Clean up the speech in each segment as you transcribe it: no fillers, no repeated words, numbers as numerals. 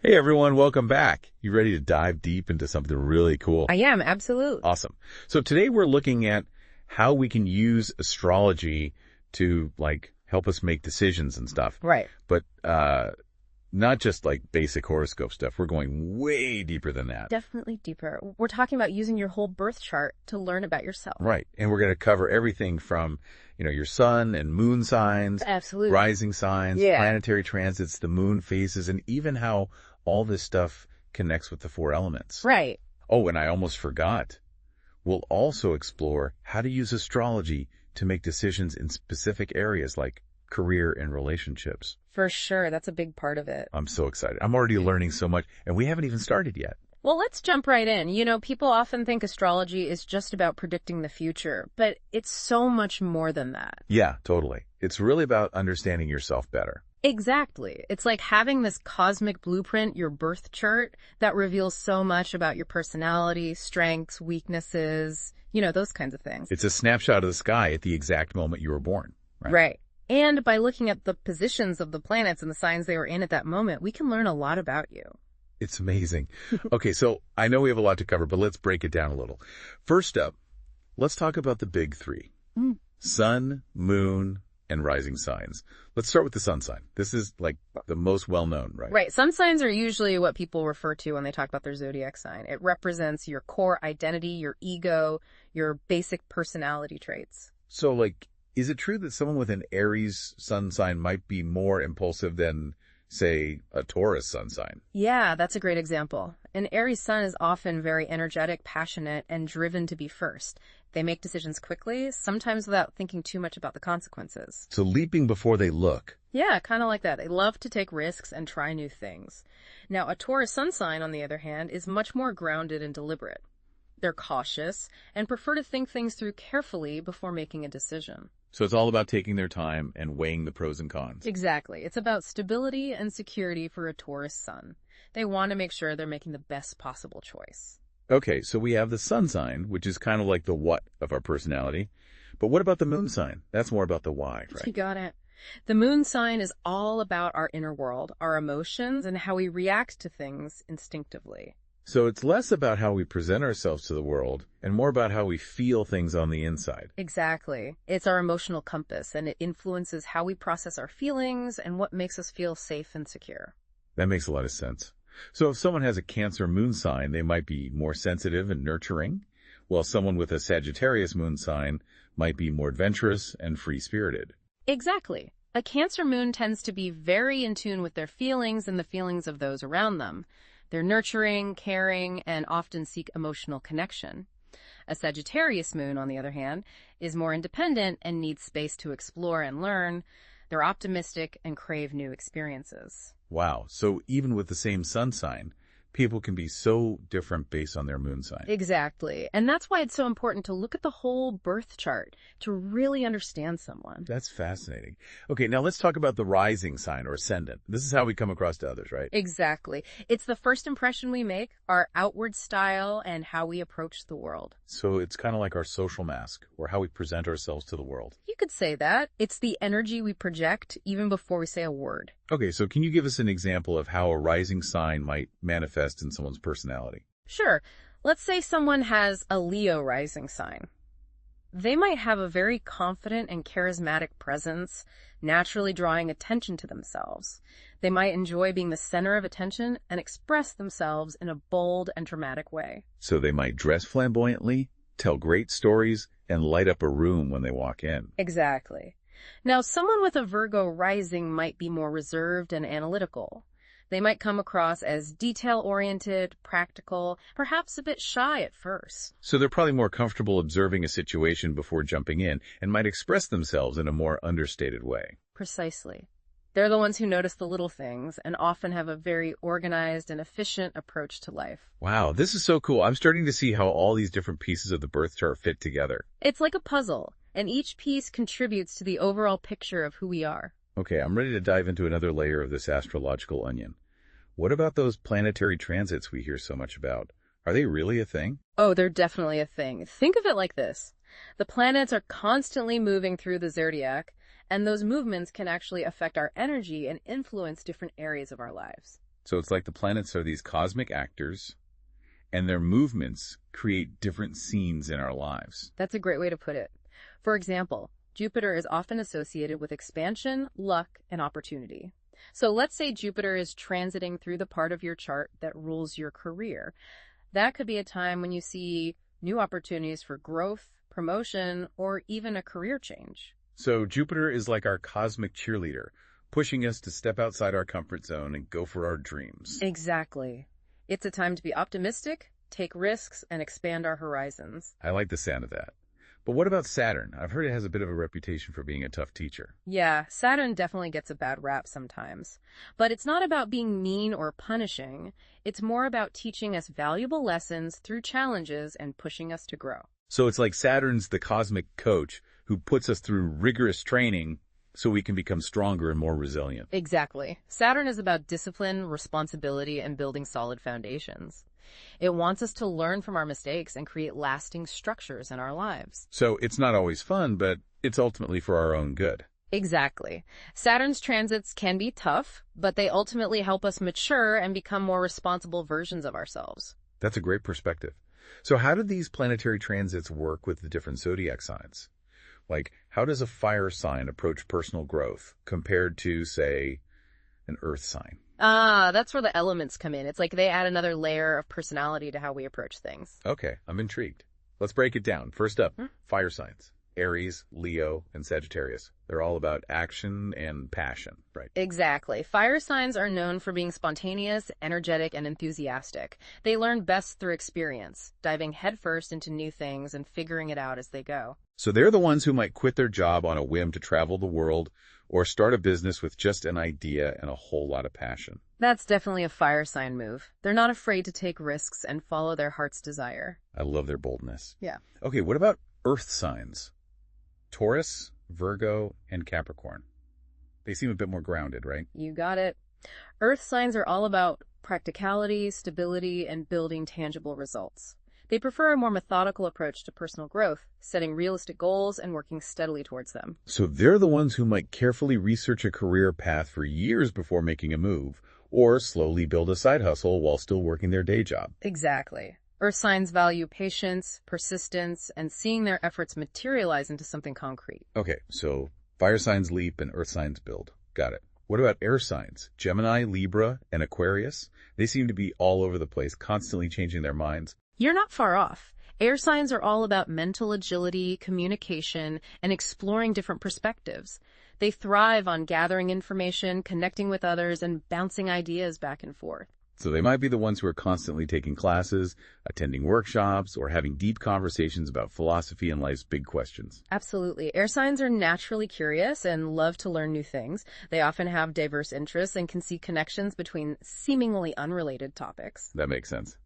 Hey everyone, welcome back. You ready to dive deep into something really cool? I am, absolutely. Awesome. So today we're looking at how we can use astrology to help us make decisions and stuff. Right. But not just basic horoscope stuff. We're going way deeper than that. Definitely deeper. We're talking about using your whole birth chart to learn about yourself. Right. And we're going to cover everything from, your sun and moon signs, Absolutely. rising signs, Yeah. planetary transits, the moon phases, and even how all this stuff connects with the four elements. Right. Oh, and I almost forgot. We'll also explore how to use astrology to make decisions in specific areas like career and relationships. For sure. That's a big part of it. I'm so excited. I'm already learning so much, and we haven't even started yet. Well, let's jump right in. People often think astrology is just about predicting the future, but it's so much more than that. Yeah, totally. It's really about understanding yourself better. Exactly. It's like having this cosmic blueprint, your birth chart, that reveals so much about your personality, strengths, weaknesses, those kinds of things. It's a snapshot of the sky at the exact moment you were born. Right. And by looking at the positions of the planets and the signs they were in at that moment, we can learn a lot about you. It's amazing. Okay, so I know we have a lot to cover, but let's break it down a little. First up, let's talk about the big three. Sun, moon, and rising signs. Let's start with the sun sign. This is the most well-known, right? Right. Sun signs are usually what people refer to when they talk about their zodiac sign. It represents your core identity, your ego, your basic personality traits. So, is it true that someone with an Aries sun sign might be more impulsive than, say, a Taurus sun sign? Yeah, that's a great example. An Aries sun is often very energetic, passionate, and driven to be first. They make decisions quickly, sometimes without thinking too much about the consequences. So leaping before they look. Yeah, kind of like that. They love to take risks and try new things. Now, a Taurus sun sign, on the other hand, is much more grounded and deliberate. They're cautious and prefer to think things through carefully before making a decision. So it's all about taking their time and weighing the pros and cons. Exactly. It's about stability and security for a Taurus sun. They want to make sure they're making the best possible choice. Okay, so we have the sun sign, which is kind of like the what of our personality. But what about the moon sign? That's more about the why, right? You got it. The moon sign is all about our inner world, our emotions, and how we react to things instinctively. So it's less about how we present ourselves to the world and more about how we feel things on the inside. Exactly. It's our emotional compass, and it influences how we process our feelings and what makes us feel safe and secure. That makes a lot of sense. So if someone has a Cancer moon sign, they might be more sensitive and nurturing, while someone with a Sagittarius moon sign might be more adventurous and free-spirited. Exactly. A Cancer moon tends to be very in tune with their feelings and the feelings of those around them. They're nurturing, caring, and often seek emotional connection. A Sagittarius moon, on the other hand, is more independent and needs space to explore and learn. They're optimistic and crave new experiences. Wow. So even with the same sun sign, people can be so different based on their moon sign. Exactly. And that's why it's so important to look at the whole birth chart to really understand someone. That's fascinating. Okay, now let's talk about the rising sign or ascendant. This is how we come across to others, right? Exactly. It's the first impression we make, our outward style, and how we approach the world. So it's kind of like our social mask or how we present ourselves to the world. You could say that. It's the energy we project even before we say a word. Okay, so can you give us an example of how a rising sign might manifest in someone's personality? Sure. Let's say someone has a Leo rising sign. They might have a very confident and charismatic presence, naturally drawing attention to themselves. They might enjoy being the center of attention and express themselves in a bold and dramatic way. So they might dress flamboyantly, tell great stories, and light up a room when they walk in. Exactly. Now, someone with a Virgo rising might be more reserved and analytical. They might come across as detail-oriented, practical, perhaps a bit shy at first. So they're probably more comfortable observing a situation before jumping in and might express themselves in a more understated way. Precisely. They're the ones who notice the little things and often have a very organized and efficient approach to life. Wow, this is so cool. I'm starting to see how all these different pieces of the birth chart fit together. It's like a puzzle, and each piece contributes to the overall picture of who we are. Okay, I'm ready to dive into another layer of this astrological onion. What about those planetary transits we hear so much about? Are they really a thing? Oh, they're definitely a thing. Think of it like this. The planets are constantly moving through the zodiac, and those movements can actually affect our energy and influence different areas of our lives. So it's like the planets are these cosmic actors, and their movements create different scenes in our lives. That's a great way to put it. For example, Jupiter is often associated with expansion, luck, and opportunity. So let's say Jupiter is transiting through the part of your chart that rules your career. That could be a time when you see new opportunities for growth, promotion, or even a career change. So Jupiter is like our cosmic cheerleader, pushing us to step outside our comfort zone and go for our dreams. Exactly. It's a time to be optimistic, take risks, and expand our horizons. I like the sound of that. But what about Saturn? I've heard it has a bit of a reputation for being a tough teacher. Yeah, Saturn definitely gets a bad rap sometimes. But it's not about being mean or punishing. It's more about teaching us valuable lessons through challenges and pushing us to grow. So it's like Saturn's the cosmic coach who puts us through rigorous training so we can become stronger and more resilient. Exactly. Saturn is about discipline, responsibility, and building solid foundations. It wants us to learn from our mistakes and create lasting structures in our lives. So it's not always fun, but it's ultimately for our own good. Exactly. Saturn's transits can be tough, but they ultimately help us mature and become more responsible versions of ourselves. That's a great perspective. So how do these planetary transits work with the different zodiac signs? Like, how does a fire sign approach personal growth compared to, say, an earth sign? That's where the elements come in. It's like they add another layer of personality to how we approach things. Okay, I'm intrigued. Let's break it down. First up, fire signs. Aries, Leo, and Sagittarius. They're all about action and passion, right? Exactly. Fire signs are known for being spontaneous, energetic, and enthusiastic. They learn best through experience, diving headfirst into new things and figuring it out as they go. So they're the ones who might quit their job on a whim to travel the world or start a business with just an idea and a whole lot of passion. That's definitely a fire sign move. They're not afraid to take risks and follow their heart's desire. I love their boldness. Yeah. Okay, what about earth signs? Taurus, Virgo, and Capricorn. They seem a bit more grounded, right? You got it. Earth signs are all about practicality, stability, and building tangible results. They prefer a more methodical approach to personal growth, setting realistic goals and working steadily towards them. So they're the ones who might carefully research a career path for years before making a move, or slowly build a side hustle while still working their day job. Exactly. Earth signs value patience, persistence, and seeing their efforts materialize into something concrete. Okay, so fire signs leap and earth signs build. Got it. What about air signs? Gemini, Libra, and Aquarius? They seem to be all over the place, constantly changing their minds. You're not far off. Air signs are all about mental agility, communication, and exploring different perspectives. They thrive on gathering information, connecting with others, and bouncing ideas back and forth. So they might be the ones who are constantly taking classes, attending workshops, or having deep conversations about philosophy and life's big questions. Absolutely. Air signs are naturally curious and love to learn new things. They often have diverse interests and can see connections between seemingly unrelated topics. That makes sense.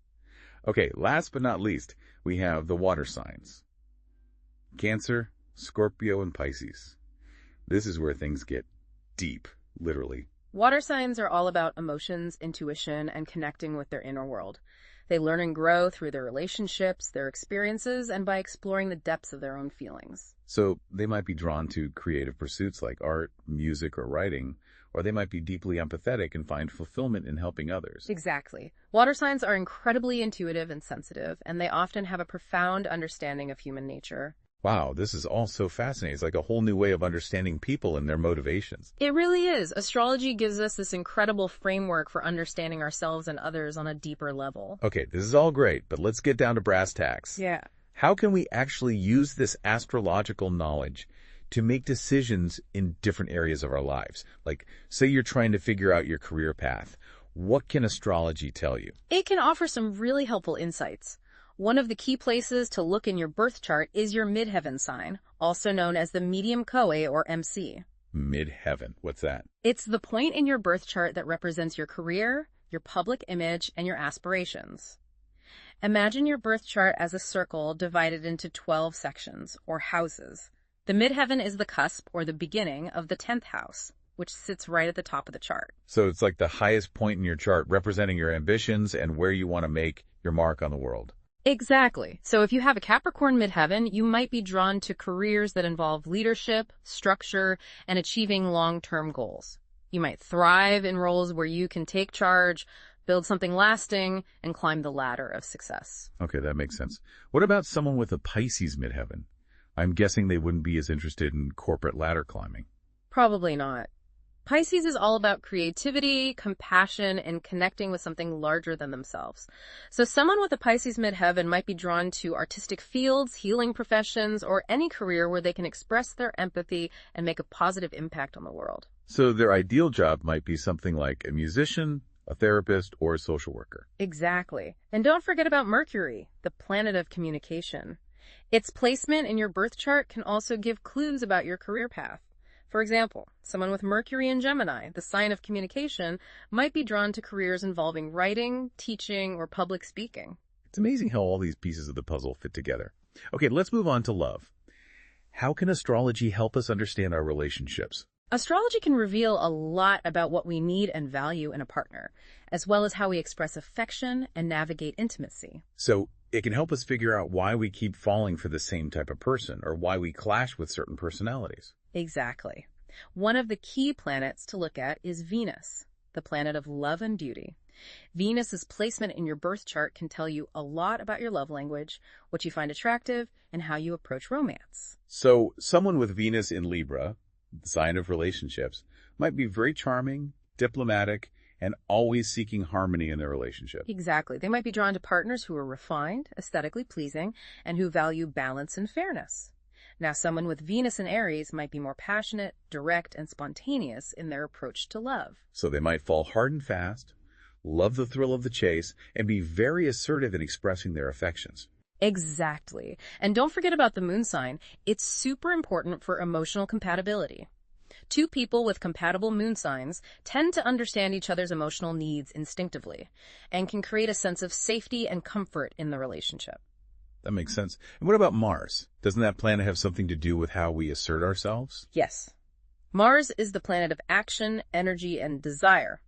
Okay, last but not least, we have the water signs. Cancer, Scorpio, and Pisces. This is where things get deep, literally. Water signs are all about emotions, intuition, and connecting with their inner world. They learn and grow through their relationships, their experiences, and by exploring the depths of their own feelings. So they might be drawn to creative pursuits like art, music, or writing, or they might be deeply empathetic and find fulfillment in helping others. Exactly. Water signs are incredibly intuitive and sensitive, and they often have a profound understanding of human nature. Wow, this is all so fascinating. It's like a whole new way of understanding people and their motivations. It really is. Astrology gives us this incredible framework for understanding ourselves and others on a deeper level. Okay, this is all great, but let's get down to brass tacks. Yeah. How can we actually use this astrological knowledge to make decisions in different areas of our lives? Like, say you're trying to figure out your career path. What can astrology tell you? It can offer some really helpful insights. One of the key places to look in your birth chart is your midheaven sign, also known as the medium coe or MC. Midheaven, what's that? It's the point in your birth chart that represents your career, your public image, and your aspirations. Imagine your birth chart as a circle divided into 12 sections, or houses. The midheaven is the cusp, or the beginning, of the 10th house, which sits right at the top of the chart. So it's like the highest point in your chart representing your ambitions and where you want to make your mark on the world. Exactly. So if you have a Capricorn midheaven, you might be drawn to careers that involve leadership, structure, and achieving long-term goals. You might thrive in roles where you can take charge, build something lasting, and climb the ladder of success. Okay, that makes sense. What about someone with a Pisces midheaven? I'm guessing they wouldn't be as interested in corporate ladder climbing. Probably not. Pisces is all about creativity, compassion, and connecting with something larger than themselves. So someone with a Pisces midheaven might be drawn to artistic fields, healing professions, or any career where they can express their empathy and make a positive impact on the world. So their ideal job might be something like a musician, a therapist, or a social worker. Exactly. And don't forget about Mercury, the planet of communication. Its placement in your birth chart can also give clues about your career path. For example, someone with Mercury in Gemini, the sign of communication, might be drawn to careers involving writing, teaching, or public speaking. It's amazing how all these pieces of the puzzle fit together. Okay, let's move on to love. How can astrology help us understand our relationships? Astrology can reveal a lot about what we need and value in a partner, as well as how we express affection and navigate intimacy. So it can help us figure out why we keep falling for the same type of person or why we clash with certain personalities. Exactly. One of the key planets to look at is Venus, the planet of love and duty. Venus's placement in your birth chart can tell you a lot about your love language, what you find attractive, and how you approach romance. So someone with Venus in Libra, the sign of relationships, might be very charming, diplomatic, and always seeking harmony in their relationship. Exactly. They might be drawn to partners who are refined, aesthetically pleasing, and who value balance and fairness. Now, someone with Venus in Aries might be more passionate, direct, and spontaneous in their approach to love. So they might fall hard and fast, love the thrill of the chase, and be very assertive in expressing their affections. Exactly. And don't forget about the moon sign. It's super important for emotional compatibility. Two people with compatible moon signs tend to understand each other's emotional needs instinctively and can create a sense of safety and comfort in the relationship. That makes sense. And what about Mars? Doesn't that planet have something to do with how we assert ourselves? Yes. Mars is the planet of action, energy, and desire.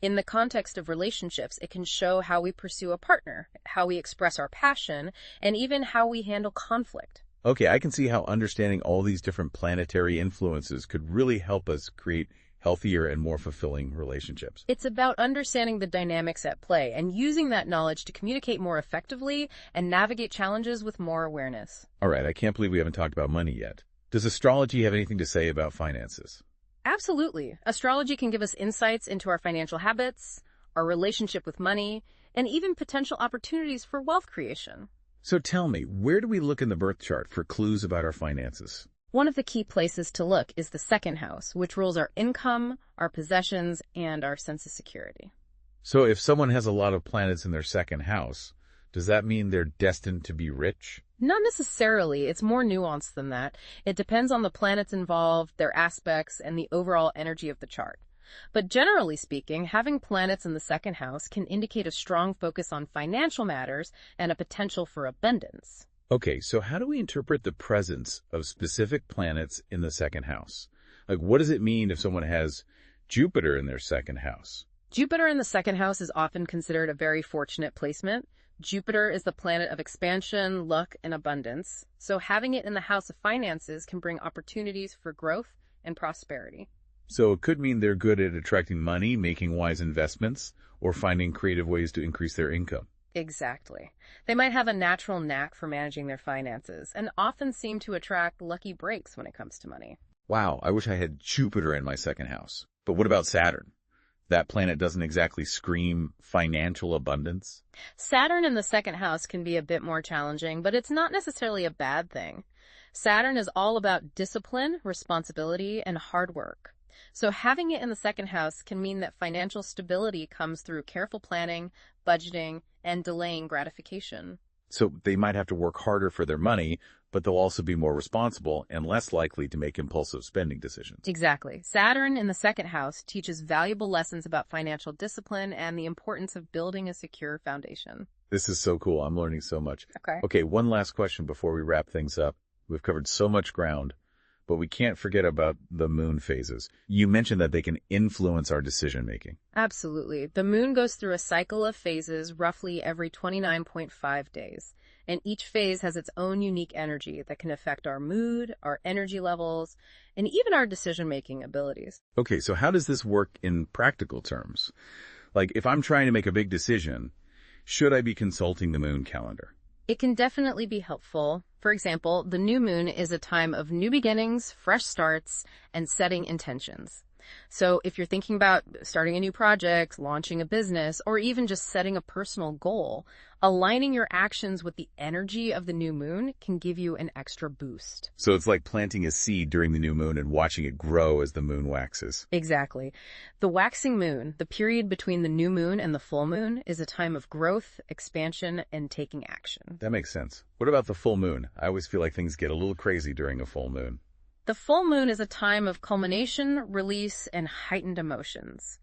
In the context of relationships, it can show how we pursue a partner, how we express our passion, and even how we handle conflict. Okay, I can see how understanding all these different planetary influences could really help us create healthier and more fulfilling relationships. It's about understanding the dynamics at play and using that knowledge to communicate more effectively and navigate challenges with more awareness. All right, I can't believe we haven't talked about money yet. Does astrology have anything to say about finances? Absolutely. Astrology can give us insights into our financial habits, our relationship with money, and even potential opportunities for wealth creation. So tell me, where do we look in the birth chart for clues about our finances? One of the key places to look is the second house, which rules our income, our possessions, and our sense of security. So if someone has a lot of planets in their second house, does that mean they're destined to be rich? Not necessarily. It's more nuanced than that. It depends on the planets involved, their aspects, and the overall energy of the chart. But generally speaking, having planets in the second house can indicate a strong focus on financial matters and a potential for abundance. Okay, so how do we interpret the presence of specific planets in the second house? Like, what does it mean if someone has Jupiter in their second house? Jupiter in the second house is often considered a very fortunate placement. Jupiter is the planet of expansion, luck, and abundance. So having it in the house of finances can bring opportunities for growth and prosperity. So it could mean they're good at attracting money, making wise investments, or finding creative ways to increase their income. Exactly. They might have a natural knack for managing their finances and often seem to attract lucky breaks when it comes to money. Wow, I wish I had Jupiter in my second house. But what about Saturn? That planet doesn't exactly scream financial abundance. Saturn in the second house can be a bit more challenging, but it's not necessarily a bad thing. Saturn is all about discipline, responsibility, and hard work. So having it in the second house can mean that financial stability comes through careful planning, budgeting, and delaying gratification. So they might have to work harder for their money, but they'll also be more responsible and less likely to make impulsive spending decisions. Exactly. Saturn in the second house teaches valuable lessons about financial discipline and the importance of building a secure foundation. This is so cool. I'm learning so much. Okay. One last question before we wrap things up. We've covered so much ground, but we can't forget about the moon phases. You mentioned that they can influence our decision-making. Absolutely. The moon goes through a cycle of phases roughly every 29.5 days. and each phase has its own unique energy that can affect our mood, our energy levels, and even our decision-making abilities. Okay, so how does this work in practical terms? Like, if I'm trying to make a big decision, should I be consulting the moon calendar? It can definitely be helpful. For example, the new moon is a time of new beginnings, fresh starts, and setting intentions. So if you're thinking about starting a new project, launching a business, or even just setting a personal goal, aligning your actions with the energy of the new moon can give you an extra boost. So it's like planting a seed during the new moon and watching it grow as the moon waxes. Exactly. The waxing moon, the period between the new moon and the full moon, is a time of growth, expansion, and taking action. That makes sense. What about the full moon? I always feel like things get a little crazy during a full moon. The full moon is a time of culmination, release, and heightened emotions.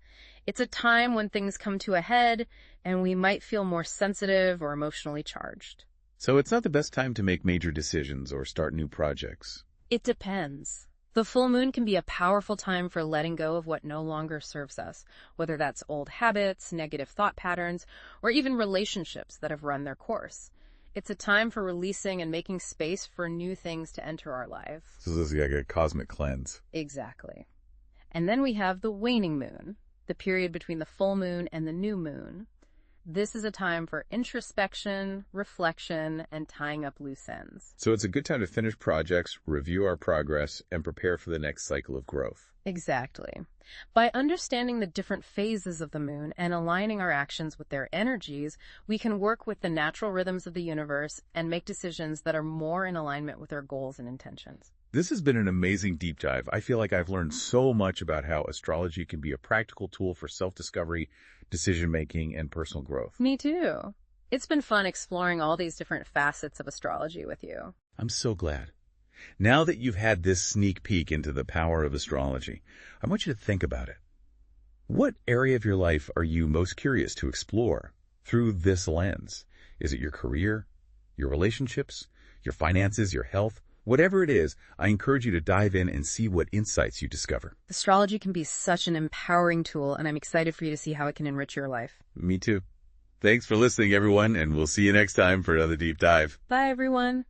It's a time when things come to a head and we might feel more sensitive or emotionally charged. So it's not the best time to make major decisions or start new projects. It depends. The full moon can be a powerful time for letting go of what no longer serves us, whether that's old habits, negative thought patterns, or even relationships that have run their course. It's a time for releasing and making space for new things to enter our life. So this is like a cosmic cleanse. Exactly. And then we have the waning moon, the period between the full moon and the new moon. This is a time for introspection, reflection, and tying up loose ends. So it's a good time to finish projects, review our progress, and prepare for the next cycle of growth. Exactly. By understanding the different phases of the moon and aligning our actions with their energies, we can work with the natural rhythms of the universe and make decisions that are more in alignment with our goals and intentions. This has been an amazing deep dive. I feel like I've learned so much about how astrology can be a practical tool for self-discovery, decision-making, and personal growth. Me too. It's been fun exploring all these different facets of astrology with you. I'm so glad. Now that you've had this sneak peek into the power of astrology, I want you to think about it. What area of your life are you most curious to explore through this lens? Is it your career, your relationships, your finances, your health? Whatever it is, I encourage you to dive in and see what insights you discover. Astrology can be such an empowering tool, and I'm excited for you to see how it can enrich your life. Me too. Thanks for listening, everyone, and we'll see you next time for another deep dive. Bye, everyone.